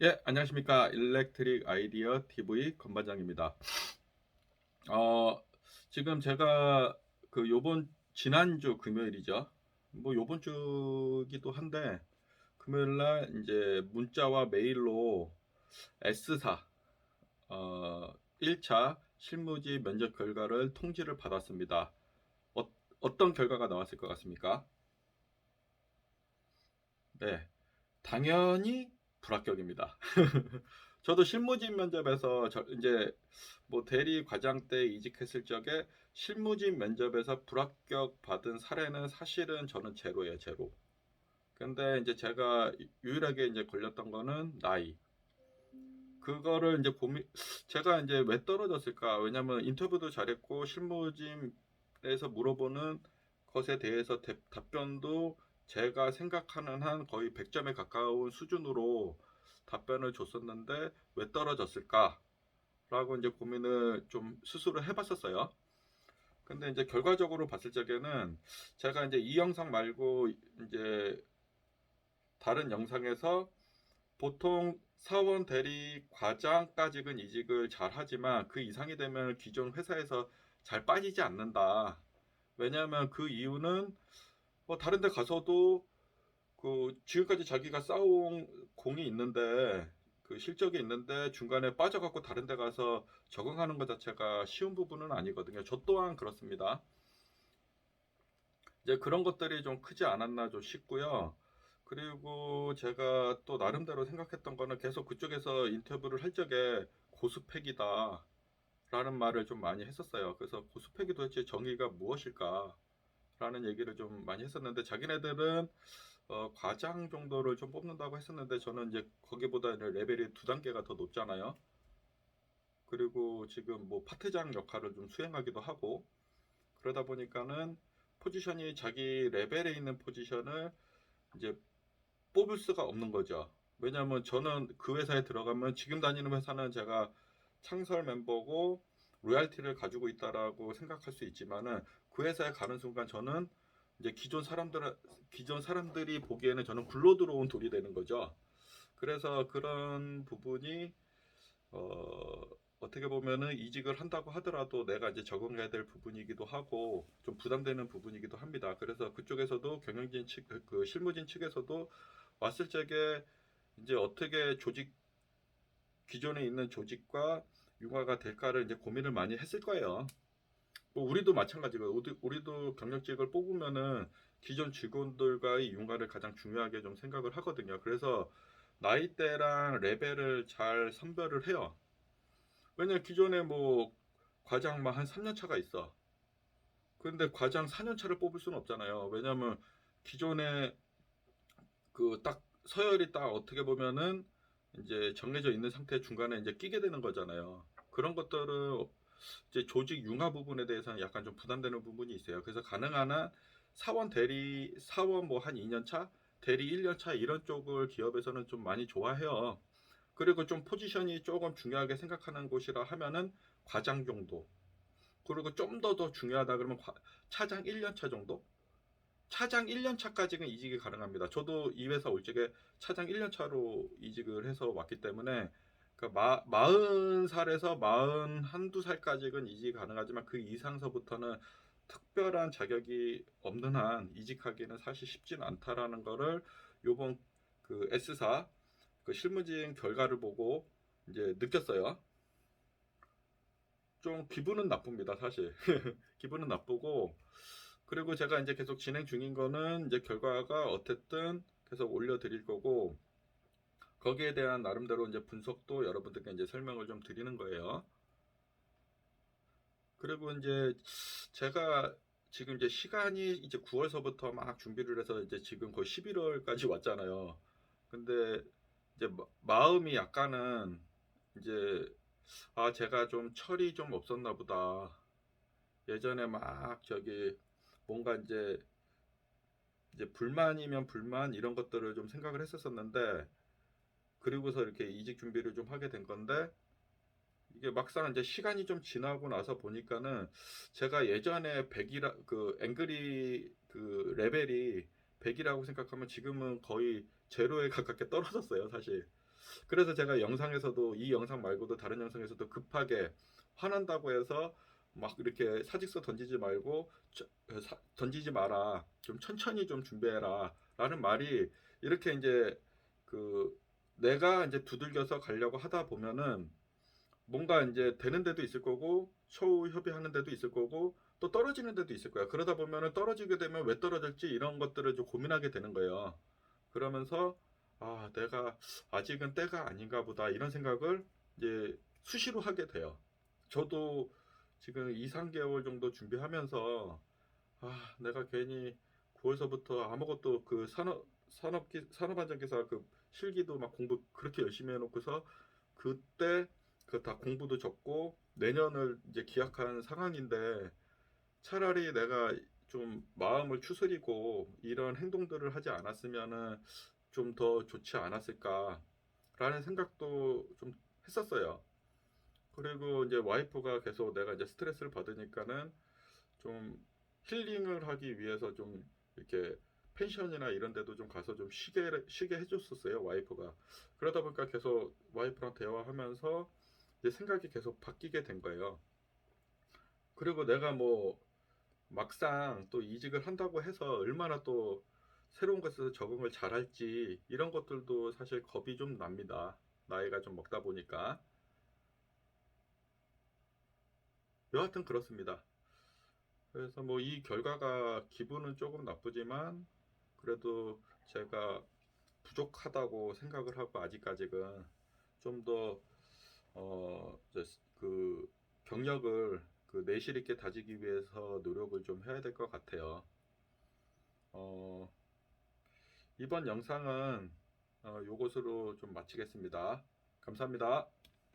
예, 안녕하십니까. 일렉트릭 아이디어 TV 건반장입니다. 어, 지금 제가 요번 지난주 금요일이죠. 뭐 요번 주기도 한데 금요일 날 이제 문자와 메일로 S사 1차 실무지 면접 결과를 통지를 받았습니다. 어떤 결과가 나왔을 것 같습니까? 네, 당연히 불합격입니다. 저도 실무진 면접에서 이제 뭐 대리 과장 때 이직했을 적에 실무진 면접에서 불합격 받은 사례는 사실은 저는 제로예요, 제로. 근데 이제 제가 유일하게 이제 걸렸던 거는 나이. 그거를 이제 제가 이제 왜 떨어졌을까? 왜냐면 인터뷰도 잘했고 실무진에서 물어보는 것에 대해서 답변도 제가 생각하는 한 거의 100점에 가까운 수준으로 답변을 줬었는데 왜 떨어졌을까? 라고 이제 고민을 좀 스스로 해봤었어요. 근데 이제 결과적으로 봤을 적에는 제가 이제 이 영상 말고 이제 다른 영상에서 보통 사원 대리 과장까지는 이직을 잘 하지만 그 이상이 되면 기존 회사에서 잘 빠지지 않는다. 왜냐하면 그 이유는 뭐 다른 데 가서도 지금까지 자기가 쌓아온 공이 있는데 그 실적이 있는데 중간에 빠져갖고 다른 데 가서 적응하는 것 자체가 쉬운 부분은 아니거든요. 저 또한 그렇습니다. 이제 그런 것들이 좀 크지 않았나 좀 싶고요. 그리고 제가 또 나름대로 생각했던 거는 계속 그쪽에서 인터뷰를 할 적에 고스펙이다 라는 말을 좀 많이 했었어요. 그래서 고스펙이 도대체 정의가 무엇일까 라는 얘기를 좀 많이 했었는데 자기네들은 과장 정도를 좀 뽑는다고 했었는데 저는 이제 거기보다는 레벨이 두 단계가 더 높잖아요. 그리고 지금 뭐 파트장 역할을 좀 수행하기도 하고 그러다 보니까는 포지션이 자기 레벨에 있는 포지션을 이제 뽑을 수가 없는 거죠. 왜냐하면 저는 그 회사에 들어가면 지금 다니는 회사는 제가 창설 멤버고 로얄티를 가지고 있다라고 생각할 수 있지만은 그 회사에 가는 순간 저는 이제 기존 사람들이 보기에는 저는 굴러 들어온 돌이 되는 거죠. 그래서 그런 부분이 어, 어떻게 보면은 이직을 한다고 하더라도 내가 이제 적응해야 될 부분이기도 하고 좀 부담되는 부분이기도 합니다. 그래서 그쪽에서도 경영진 측, 그 실무진 측에서도 왔을 적에 이제 어떻게 기존에 있는 조직과 융화가 될까를 이제 고민을 많이 했을 거예요. 뭐 우리도 마찬가지고 우리도 경력직을 뽑으면은 기존 직원들과의 융화를 가장 중요하게 좀 생각을 하거든요. 그래서 나이대랑 레벨을 잘 선별을 해요. 왜냐면 기존에 뭐 과장만 한 3년 차가 있어. 근데 과장 4년 차를 뽑을 수는 없잖아요. 왜냐면 기존에 그 딱 서열이 딱 어떻게 보면은 이제 정해져 있는 상태 중간에 이제 끼게 되는 거잖아요. 그런 것들은 이제 조직 융화 부분에 대해서는 약간 좀 부담되는 부분이 있어요. 그래서 가능한 한 사원 뭐 한 2년 차, 대리 1년 차 이런 쪽을 기업에서는 좀 많이 좋아해요. 그리고 좀 포지션이 조금 중요하게 생각하는 곳이라 하면은 과장 정도. 그리고 좀 더 중요하다 그러면 차장 1년 차 정도? 차장 1년 차까지는 이직이 가능합니다. 저도 이 회사 올 적에 차장 1년 차로 이직을 해서 왔기 때문에 그러니까 40살에서 41, 2살까지는 이직이 가능하지만 그 이상서부터는 특별한 자격이 없는 한 이직하기는 사실 쉽지는 않다라는 거를 요번 그 S사 그 실무진 결과를 보고 이제 느꼈어요. 좀 기분은 나쁩니다, 사실. 기분은 나쁘고 그리고 제가 이제 계속 진행 중인 거는 이제 결과가 어쨌든 계속 올려드릴 거고 거기에 대한 나름대로 이제 분석도 여러분들께 이제 설명을 좀 드리는 거예요. 그리고 이제 제가 지금 이제 시간이 이제 9월서부터 막 준비를 해서 이제 지금 거의 11월까지 왔잖아요. 근데 이제 마음이 약간은 이제 제가 좀 철이 좀 없었나 보다. 예전에 막 뭔가 이제 불만이면 불만 이런 것들을 좀 생각을 했었었는데 그리고서 이렇게 이직 준비를 좀 하게 된 건데 이게 막상 이제 시간이 좀 지나고 나서 보니까는 제가 예전에 100이라 그 앵그리 그 레벨이 100이라고 생각하면 지금은 거의 제로에 가깝게 떨어졌어요, 사실. 그래서 제가 영상에서도 이 영상 말고도 다른 영상에서도 급하게 화난다고 해서 막 이렇게 사직서 던지지 말고 던지지 마라. 좀 천천히 좀 준비해라. 라는 말이 이렇게 이제 그 내가 이제 두들겨서 가려고 하다 보면은 뭔가 이제 되는 데도 있을 거고 처우 협의하는 데도 있을 거고 또 떨어지는 데도 있을 거야. 그러다 보면은 떨어지게 되면 왜 떨어질지 이런 것들을 좀 고민하게 되는 거예요. 그러면서 아, 내가 아직은 때가 아닌가 보다 이런 생각을 이제 수시로 하게 돼요. 저도 지금 2, 3개월 정도 준비하면서 아, 내가 괜히 9월서부터 아무것도 그 산업안전기사 그 실기도 막 공부 그렇게 열심히 해놓고서 그때 그 다 공부도 적고 내년을 이제 기약한 상황인데 차라리 내가 좀 마음을 추스리고 이런 행동들을 하지 않았으면은 좀 더 좋지 않았을까라는 생각도 좀 했었어요. 그리고 이제 와이프가 계속 내가 이제 스트레스를 받으니까는 좀 힐링을 하기 위해서 좀 이렇게 펜션이나 이런 데도 좀 가서 좀 쉬게 해줬었어요, 와이프가. 그러다 보니까 계속 와이프랑 대화하면서 이제 생각이 계속 바뀌게 된 거예요. 그리고 내가 뭐 막상 또 이직을 한다고 해서 얼마나 또 새로운 것에 적응을 잘할지 이런 것들도 사실 겁이 좀 납니다. 나이가 좀 먹다 보니까. 여하튼 그렇습니다. 그래서 뭐 이 결과가 기분은 조금 나쁘지만 그래도 제가 부족하다고 생각을 하고 아직까지는 좀 더 그 경력을 그 내실 있게 다지기 위해서 노력을 좀 해야 될 것 같아요. 어, 이번 영상은 요것으로 좀 마치겠습니다. 감사합니다.